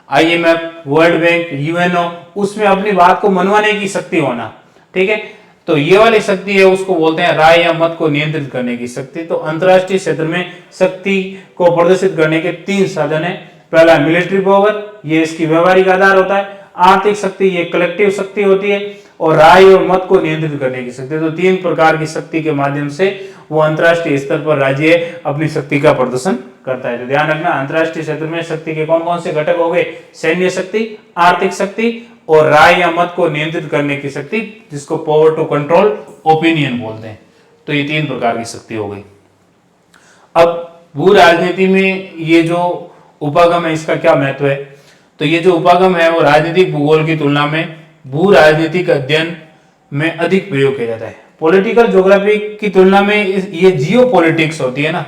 आईएमएफ, वर्ल्ड बैंक, यूएनओ, उसमें अपनी बात को मनवाने की शक्ति होना, ठीक है, तो ये वाली शक्ति है, उसको बोलते हैं राय या मत को नियंत्रित करने की शक्ति। तो अंतरराष्ट्रीय क्षेत्र में शक्ति को प्रदर्शित करने के 3 साधन है। पहला मिलिट्री पावर, ये इसकी व्यवहारिक आधार होता है। आर्थिक शक्ति, ये कलेक्टिव शक्ति होती है। और राय और मत को नियंत्रित करने की शक्ति। तो 3 प्रकार की शक्ति के माध्यम से वो अंतरराष्ट्रीय स्तर पर राज्य अपनी शक्ति का प्रदर्शन करता है। तो ध्यान रखना, अंतरराष्ट्रीय क्षेत्र में शक्ति के कौन कौन से घटक हो गए? सैन्य शक्ति, आर्थिक शक्ति और राय या मत को नियंत्रित करने की शक्ति, जिसको पावर टू कंट्रोल ओपिनियन बोलते हैं। तो ये 3 प्रकार की शक्ति हो गई। अब भू राजनीति में ये जो उपागम है, इसका क्या महत्व है? तो ये जो उपागम है वो राजनीतिक भूगोल की तुलना में भू राजनीतिक अध्ययन में अधिक प्रयोग किया जाता है। पॉलिटिकल ज्योग्राफी की तुलना में ये जियो पॉलिटिक्स होती है ना,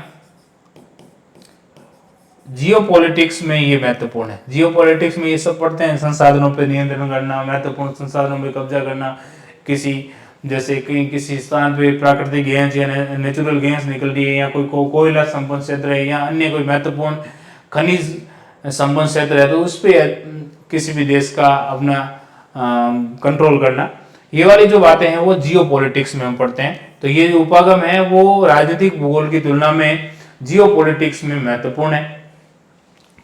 जियो पॉलिटिक्स में ये महत्वपूर्ण है। जियो पॉलिटिक्स में ये सब पढ़ते हैं, संसाधनों पर नियंत्रण करना, महत्वपूर्ण संसाधनों पर कब्जा करना, किसी जैसे कहीं किसी स्थान पे प्राकृतिक गैस या नेचुरल गैस निकल रही है, या कोई कोयला संपन्न क्षेत्र है, या अन्य कोई महत्वपूर्ण खनिज संपन्न क्षेत्र है, तो उस पर किसी भी देश का अपना कंट्रोल करना, ये वाली जो बातें हैं वो जियो पॉलिटिक्स में हम पढ़ते हैं। तो ये जो उपागम है वो राजनीतिक भूगोल की तुलना में जियो पॉलिटिक्स में महत्वपूर्ण है,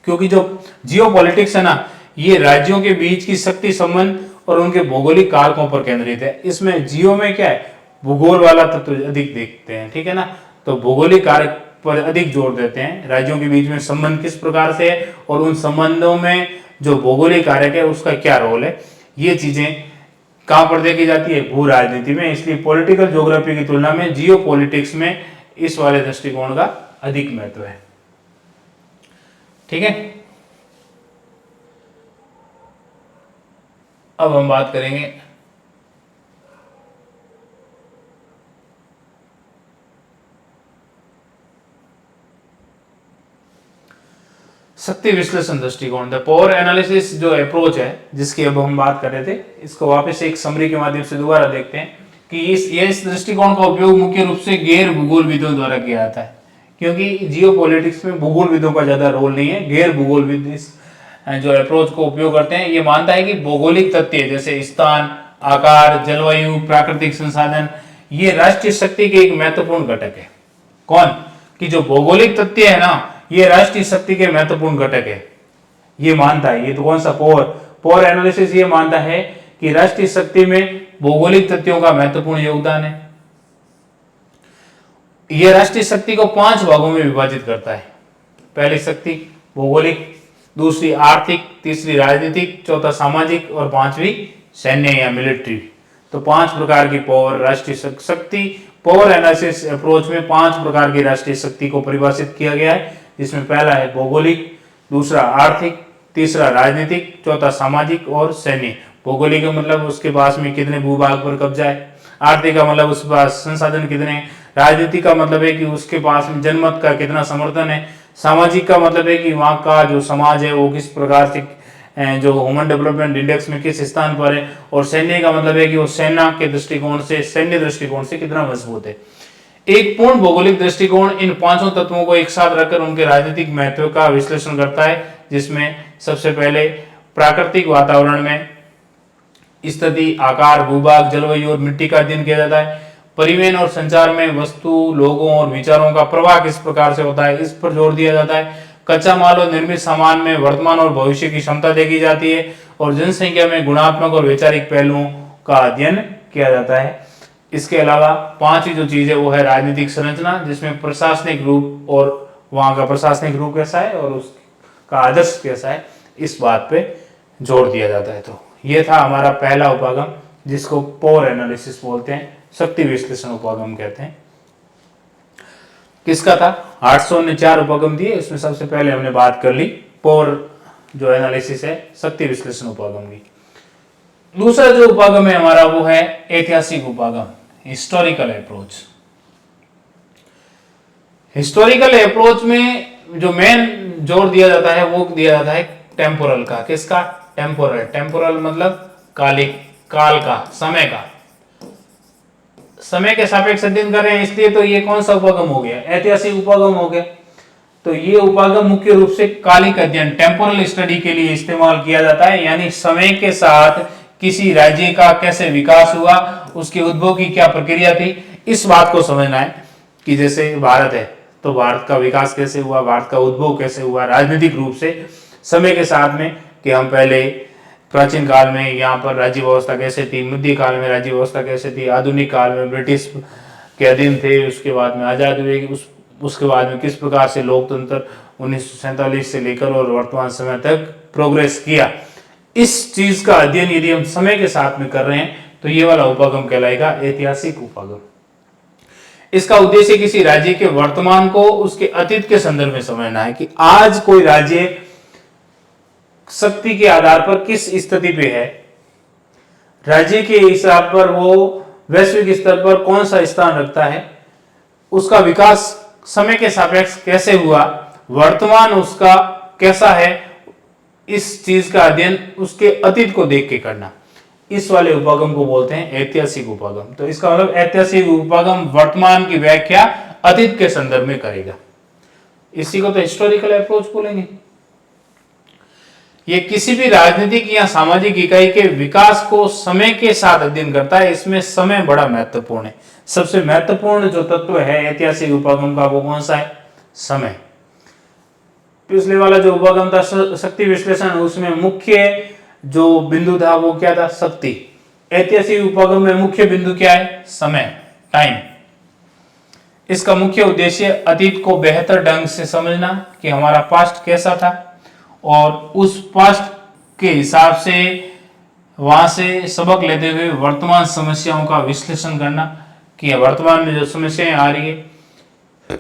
क्योंकि जो जियो पॉलिटिक्स है ना, ये राज्यों के बीच की शक्ति संबंध और उनके भौगोलिक कारकों पर केंद्रित है। इसमें जियो में क्या है, भूगोल वाला तत्व अधिक देखते हैं, ठीक है ना, तो भौगोलिक कारक पर अधिक जोर देते हैं। राज्यों के बीच में संबंध किस प्रकार से है और उन संबंधों में जो भौगोलिक कारक है उसका क्या रोल है, ये चीजें कहां पर देखी जाती है? भू राजनीति में। इसलिए पॉलिटिकल ज्योग्राफी की तुलना में जियो पॉलिटिक्स में इस वाले दृष्टिकोण का अधिक महत्व है, ठीक है। अब हम बात करेंगे शक्ति विश्लेषण दृष्टिकोण। द पावर एनालिसिस जो अप्रोच है, जिसकी अब हम बात कर रहे थे, इसको वापस एक समरी के माध्यम से दोबारा देखते हैं कि इस दृष्टिकोण का उपयोग मुख्य रूप से गैर भूगोलविदों द्वारा किया जाता है, क्योंकि जियो पॉलिटिक्स में भूगोलविदों का ज्यादा रोल नहीं है। गैर भूगोलविद इस जो अप्रोच को उपयोग करते हैं, ये मानता है कि भौगोलिक तथ्य जैसे स्थान, आकार, जलवायु, प्राकृतिक संसाधन, ये राष्ट्रीय शक्ति के एक महत्वपूर्ण घटक है। कौन? कि जो भौगोलिक तथ्य है ना, ये राष्ट्रीय शक्ति के महत्वपूर्ण घटक है, ये मानता है। ये तो कौन सा पावर एनालिसिस ये मानता है कि राष्ट्रीय शक्ति में भौगोलिक तथ्यों का महत्वपूर्ण योगदान है। यह राष्ट्रीय शक्ति को 5 भागों में विभाजित करता है। पहली शक्ति भौगोलिक, दूसरी आर्थिक, तीसरी राजनीतिक, चौथा सामाजिक और 5वीं सैन्य या मिलिट्री। तो 5 प्रकार की पावर राष्ट्रीय शक्ति पावर एनालिसिस अप्रोच में 5 प्रकार की राष्ट्रीय शक्ति को परिभाषित किया गया है, जिसमें पहला है भौगोलिक, दूसरा आर्थिक, तीसरा राजनीतिक, चौथा सामाजिक और सैन्य। भौगोलिक का मतलब उसके पास में कितने भूभाग पर कब्जा है, आर्थिक का मतलब उसके पास संसाधन कितने हैं, राजनीति का मतलब है कि उसके पास में जनमत का कितना समर्थन है, सामाजिक का मतलब है कि वहाँ का जो समाज है वो किस प्रकार से जो ह्यूमन डेवलपमेंट इंडेक्स में किस स्थान पर है, और सैन्य का मतलब है कि वो सेना के दृष्टिकोण से, सैन्य दृष्टिकोण से कितना मजबूत है। एक पूर्ण भौगोलिक दृष्टिकोण इन 5 तत्वों को एक साथ रखकर उनके राजनीतिक महत्व का विश्लेषण करता है, जिसमें सबसे पहले प्राकृतिक वातावरण में स्थिति, आकार, भूभाग, जलवायु और मिट्टी का अध्ययन किया जाता है। परिवहन और संचार में वस्तु, लोगों और विचारों का प्रवाह किस प्रकार से होता है, इस पर जोर दिया जाता है। कच्चा माल और निर्मित सामान में वर्तमान और भविष्य की क्षमता देखी जाती है। और जनसंख्या में गुणात्मक और वैचारिक पहलुओं का अध्ययन किया जाता है। इसके अलावा पांचवी जो चीज है वो है राजनीतिक संरचना, जिसमें प्रशासनिक रूप और वहां का प्रशासनिक रूप कैसा है और उसका आदर्श कैसा है, इस बात पे जोर दिया जाता है। तो ये था हमारा पहला उपागम, जिसको पावर एनालिसिस बोलते हैं, शक्ति विश्लेषण उपागम कहते हैं। किसका था? हार्टसॉन ने 4 उपागम दिए, इसमें सबसे पहले हमने बात कर ली पावर जो एनालिसिस है, शक्ति विश्लेषण उपागम की। दूसरा जो उपागम है हमारा वो है ऐतिहासिक उपागम, हिस्टोरिकल अप्रोच। हिस्टोरिकल अप्रोच में जो मेन जोर दिया जाता है वो दिया जाता है टेम्पोरल का। किसका? टेम्पोरल। टेम्पोरल मतलब कालिक, काल का, समय का, समय के सापेक्ष अध्ययन कर रहे हैं, इसलिए तो ये कौन सा उपागम हो गया? ऐतिहासिक उपागम हो गया। तो ये उपागम मुख्य रूप से कालिक अध्ययन, टेम्पोरल स्टडी के लिए इस्तेमाल किया जाता है, यानी समय के साथ किसी राज्य का कैसे विकास हुआ, उसके उद्भव की क्या प्रक्रिया थी, इस बात को समझना है। कि जैसे भारत है तो भारत का विकास कैसे हुआ, भारत का उद्भव कैसे हुआ राजनीतिक रूप से समय के साथ में, कि हम पहले प्राचीन काल में यहाँ पर राज्य व्यवस्था कैसे थी, मध्य काल में राज्य व्यवस्था कैसे थी, आधुनिक काल में ब्रिटिश के अधीन थे, उसके बाद में आजाद हुए, उसके बाद में किस प्रकार से लोकतंत्र 1947 से लेकर और वर्तमान समय तक प्रोग्रेस किया। इस चीज का अध्ययन यदि हम समय के साथ में कर रहे हैं तो ये वाला उपागम कहलाएगा ऐतिहासिक उपागम। इसका उद्देश्य किसी राज्य के वर्तमान को उसके अतीत के संदर्भ में समझना है, कि आज कोई राज्य शक्ति के आधार पर किस स्थिति पे है, राज्य के हिसाब पर वो वैश्विक स्तर पर कौन सा स्थान रखता है, उसका विकास समय के सापेक्ष कैसे हुआ, वर्तमान उसका कैसा है, इस चीज का अध्ययन उसके अतीत को देख के करना, इस वाले उपागम को बोलते हैं ऐतिहासिक उपागम। तो इसका मतलब ऐतिहासिक उपागम वर्तमान की व्याख्या अतीत के संदर्भ में करेगा, इसी को तो हिस्टोरिकल अप्रोच बोलेंगे। ये किसी भी राजनीतिक या सामाजिक इकाई के विकास को समय के साथ अध्ययन करता है, इसमें समय बड़ा महत्वपूर्ण है। सबसे महत्वपूर्ण जो तत्व है ऐतिहासिक उपागम का वो कौन सा है? समय। पिछले वाला जो उपागम था शक्ति विश्लेषण, उसमें मुख्य जो बिंदु था वो क्या था? शक्ति। ऐतिहासिक उपागम में मुख्य बिंदु क्या है? समय, टाइम। इसका मुख्य उद्देश्य अतीत को बेहतर ढंग से समझना, कि हमारा पास्ट कैसा था और उस पास्ट के हिसाब से वहां से सबक लेते हुए वर्तमान समस्याओं का विश्लेषण करना, कि वर्तमान में जो समस्याएं आ रही है,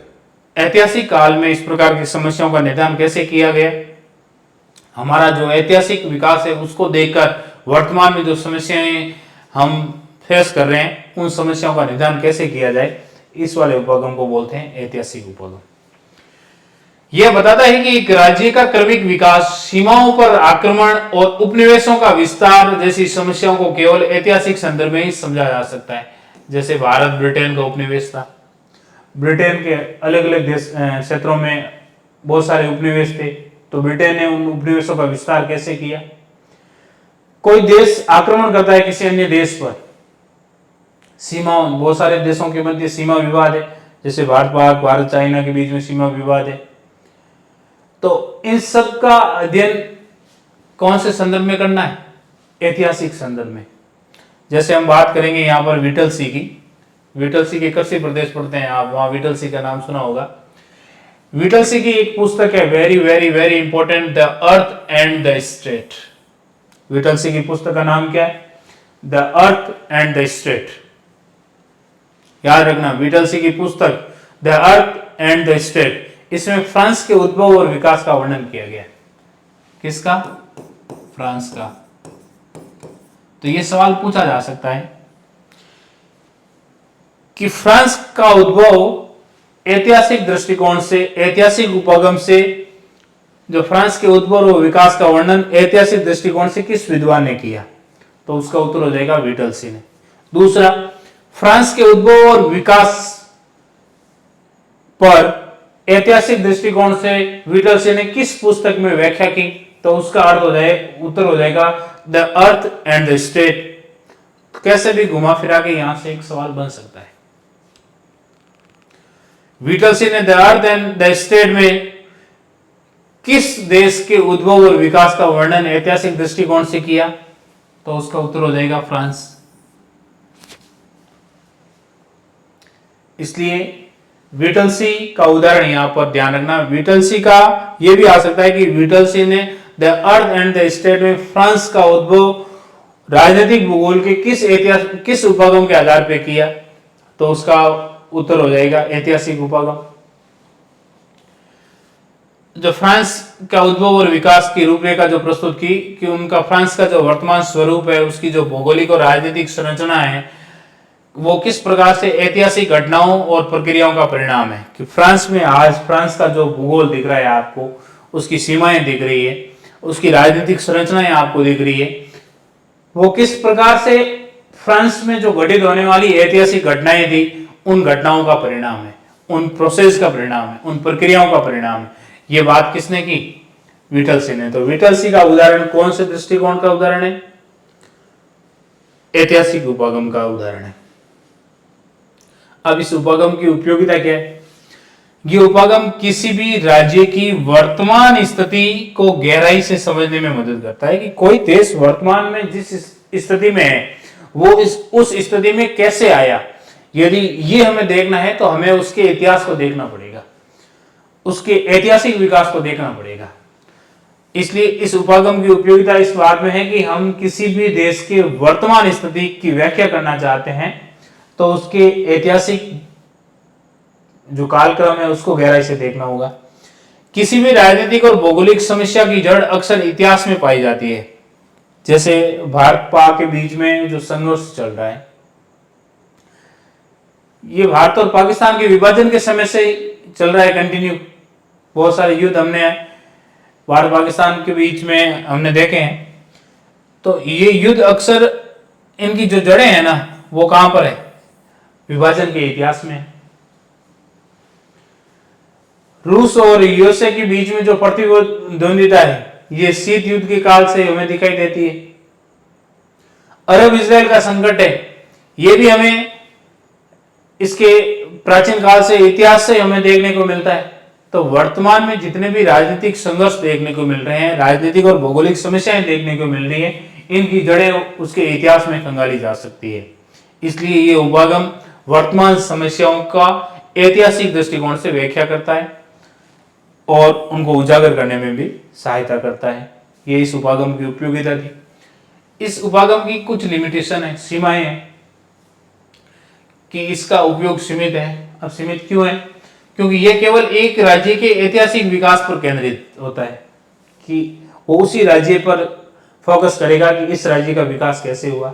ऐतिहासिक काल में इस प्रकार की समस्याओं का निदान कैसे किया गया, हमारा जो ऐतिहासिक विकास है उसको देखकर वर्तमान में जो समस्याएं हम फेस कर रहे हैं उन समस्याओं का निदान कैसे किया जाए, इस वाले उपागम को बोलते हैं ऐतिहासिक उपागम। यह बताता है कि एक राज्य का क्रमिक विकास, सीमाओं पर आक्रमण और उपनिवेशों का विस्तार जैसी समस्याओं को केवल ऐतिहासिक संदर्भ में ही समझा जा सकता है। जैसे भारत ब्रिटेन का उपनिवेश था, ब्रिटेन के अलग अलग देश क्षेत्रों में बहुत सारे उपनिवेश थे, तो ब्रिटेन ने उन उपनिवेशों का विस्तार कैसे किया। कोई देश आक्रमण करता है किसी अन्य देश पर, सीमाओं, बहुत सारे देशों के मध्य सीमा विवाद है, जैसे भारत पाक, भारत चाइना के बीच में सीमा विवाद है, तो इन सब का अध्ययन कौन से संदर्भ में करना है? ऐतिहासिक संदर्भ में। जैसे हम बात करेंगे यहाँ पर विटल सी की, विटल सी के कृषि प्रदेश पढ़ते हैं आप, वहां विटल सी का नाम सुना होगा। विटल सी की एक पुस्तक है very very very important, the earth and the state. Whittlesey की पुस्तक का नाम क्या है? The earth and the state. याद रखना, विटल सी की पुस्तक the earth and the state. इसमें फ्रांस के उद्भव और विकास का वर्णन किया गया। किसका? फ्रांस का। तो यह सवाल पूछा जा सकता है कि फ्रांस का उद्भव ऐतिहासिक दृष्टिकोण से, ऐतिहासिक उपागम से, जो फ्रांस के उद्भव और विकास का वर्णन ऐतिहासिक दृष्टिकोण से किस विद्वान ने किया? तो उसका उत्तर हो जाएगा विटल सी ने। दूसरा, फ्रांस के उद्भव और विकास पर ऐतिहासिक दृष्टिकोण से विटल सी ने किस पुस्तक में व्याख्या की? तो उसका अर्थ हो जाए, उत्तर हो जाएगा the earth and the state कैसे भी घुमा फिरा के यहां से एक सवाल बन सकता है। विटलसी ने the earth and the state में किस देश के उद्भव और विकास का वर्णन ऐतिहासिक दृष्टिकोण से किया? तो उसका उत्तर हो जाएगा फ्रांस। इसलिए विटलसी का उदाहरण यहां पर ध्यान रखना। विटलसी का यह भी आ सकता है कि विटलसी ने the earth and the state में फ्रांस का उद्भव राजनीतिक भूगोल के किस उपागम के आधार पर किया? तो उसका उत्तर हो जाएगा ऐतिहासिक उपागम। जो फ्रांस का उद्भव और विकास की रूपरेखा जो प्रस्तुत की कि उनका फ्रांस का जो वर्तमान स्वरूप है, उसकी जो भौगोलिक और राजनीतिक संरचना है, वो किस प्रकार से ऐतिहासिक घटनाओं और प्रक्रियाओं का परिणाम है। कि फ्रांस में आज फ्रांस का जो भूगोल दिख रहा है आपको, उसकी सीमाएं दिख रही है, उसकी राजनीतिक संरचनाएं आपको दिख रही है, वो किस प्रकार से फ्रांस में जो घटित होने वाली ऐतिहासिक घटनाएं थी, उन घटनाओं का परिणाम है, उन प्रोसेस का परिणाम है, उन प्रक्रियाओं का परिणाम है। ये बात किसने की? विटलसी ने। तो विटलसी का उदाहरण कौन से दृष्टिकोण का उदाहरण है? ऐतिहासिक उपागम का उदाहरण है। अब इस उपागम की उपयोगिता क्या है? ये उपागम किसी भी राज्य की वर्तमान स्थिति को गहराई से समझने में मदद करता है कि कोई देश वर्तमान में जिस स्थिति में है, वो उस स्थिति में कैसे आया। यदि ये हमें देखना है तो हमें उसके इतिहास को देखना पड़ेगा, उसके ऐतिहासिक विकास को देखना पड़ेगा। इसलिए इस उपागम की उपयोगिता इस बात में है कि हम किसी भी देश के वर्तमान स्थिति की व्याख्या करना चाहते हैं तो उसके ऐतिहासिक जो कालक्रम है उसको गहराई से देखना होगा। किसी भी राजनीतिक और भौगोलिक समस्या की जड़ अक्सर इतिहास में पाई जाती है। जैसे भारत पाक के बीच में जो संघर्ष चल रहा है, ये भारत और पाकिस्तान के विभाजन के समय से चल रहा है कंटिन्यू। बहुत सारे युद्ध हमने भारत पाकिस्तान के बीच में हमने देखे हैं। तो ये युद्ध अक्सर इनकी जो जड़ें हैं ना, वो कहां पर है? विभाजन के इतिहास में। रूस और यूएसए के बीच में जो प्रतिद्वंदिता है, ये शीत युद्ध के काल से हमें दिखाई देती है। अरब इजराइल का संकट है, ये भी हमें इसके प्राचीन काल से, इतिहास से हमें देखने को मिलता है। तो वर्तमान में जितने भी राजनीतिक संघर्ष देखने को मिल रहे हैं, राजनीतिक और भौगोलिक समस्याएं देखने को मिल रही हैं, इनकी जड़ें उसके इतिहास में खंगाली जा सकती है। इसलिए ये उपागम वर्तमान समस्याओं का ऐतिहासिक दृष्टिकोण से व्याख्या करता है और उनको उजागर करने में भी सहायता करता है। ये इस उपागम की उपयोगिता थी। इस उपागम की कुछ लिमिटेशन है, सीमाएं हैं कि इसका उपयोग सीमित है। अब सीमित क्यों है? क्योंकि यह केवल एक राज्य के ऐतिहासिक विकास पर केंद्रित होता है कि वो उसी राज्य पर फोकस करेगा कि इस राज्य का विकास कैसे हुआ।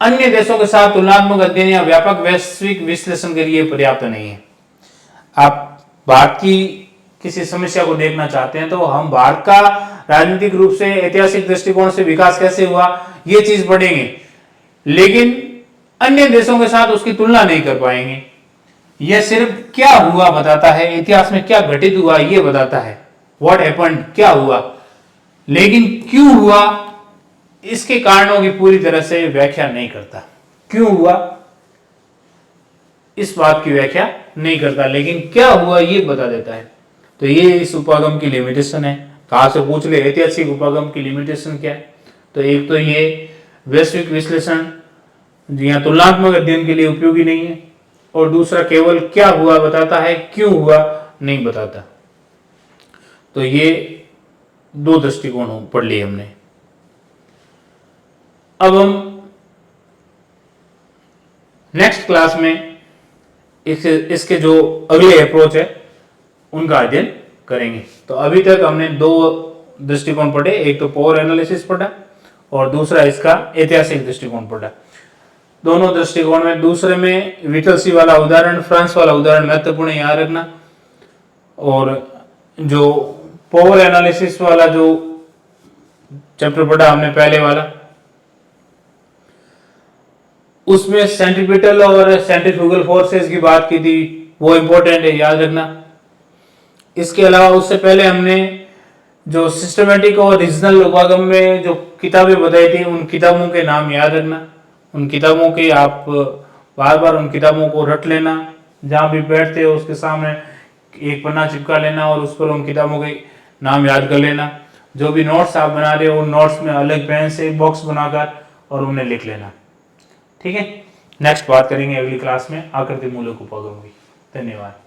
अन्य देशों के साथ तुलनात्मक अध्ययन या व्यापक वैश्विक विश्लेषण के लिए पर्याप्त नहीं है। आप भारत की किसी समस्या को देखना चाहते हैं तो हम भारत का राजनीतिक रूप से, ऐतिहासिक दृष्टिकोण से विकास कैसे हुआ, ये चीज पढ़ेंगे, लेकिन अन्य देशों के साथ उसकी तुलना नहीं कर पाएंगे। यह सिर्फ क्या हुआ बताता है, इतिहास में क्या घटित हुआ यह बताता है, व्हाट हैपेंड, क्या हुआ, लेकिन क्यों हुआ इसके कारणों की पूरी तरह से व्याख्या नहीं करता। क्यों हुआ इस बात की व्याख्या नहीं करता, लेकिन क्या हुआ ये बता देता है। तो ये इस उपागम की लिमिटेशन है। कहां से पूछ ले ऐतिहासिक उपागम की लिमिटेशन क्या है? तो एक तो ये वैश्विक विश्लेषण या तुलनात्मक अध्ययन के लिए उपयोगी नहीं है, और दूसरा केवल क्या हुआ बताता है, क्यों हुआ नहीं बताता। तो ये दो दृष्टिकोण पढ़ लिए हमने। अब हम नेक्स्ट क्लास में इसके जो अगले अप्रोच है उनका अध्ययन करेंगे। तो अभी तक हमने दो दृष्टिकोण पढ़े, एक तो पावर एनालिसिस पढ़ा और दूसरा इसका ऐतिहासिक दृष्टिकोण पढ़ा। दोनों दृष्टिकोण में दूसरे में विटलसी वाला उदाहरण, फ्रांस वाला उदाहरण महत्वपूर्ण याद रखना, और जो पावर एनालिसिस वाला जो चैप्टर पढ़ा हमने पहले वाला, उसमें सेंट्रीपिटल और सेंट्रीफ्यूगल फोर्सेस की बात की थी, वो इंपॉर्टेंट है, याद रखना। इसके अलावा उससे पहले हमने जो सिस्टमेटिक और रीजनल उपागम में जो किताबें बताई थी, उन किताबों के नाम याद रखना। उन किताबों के आप बार बार उन किताबों को रट लेना, जहाँ भी बैठते हो उसके सामने एक पन्ना चिपका लेना और उस पर उन किताबों के नाम याद कर लेना। जो भी नोट्स आप बना रहे हो उन नोट्स में अलग पेन से बॉक्स बनाकर और उन्हें लिख लेना। ठीक है, नेक्स्ट बात करेंगे अगली क्लास में आकृति मूलक उपगमों की। धन्यवाद।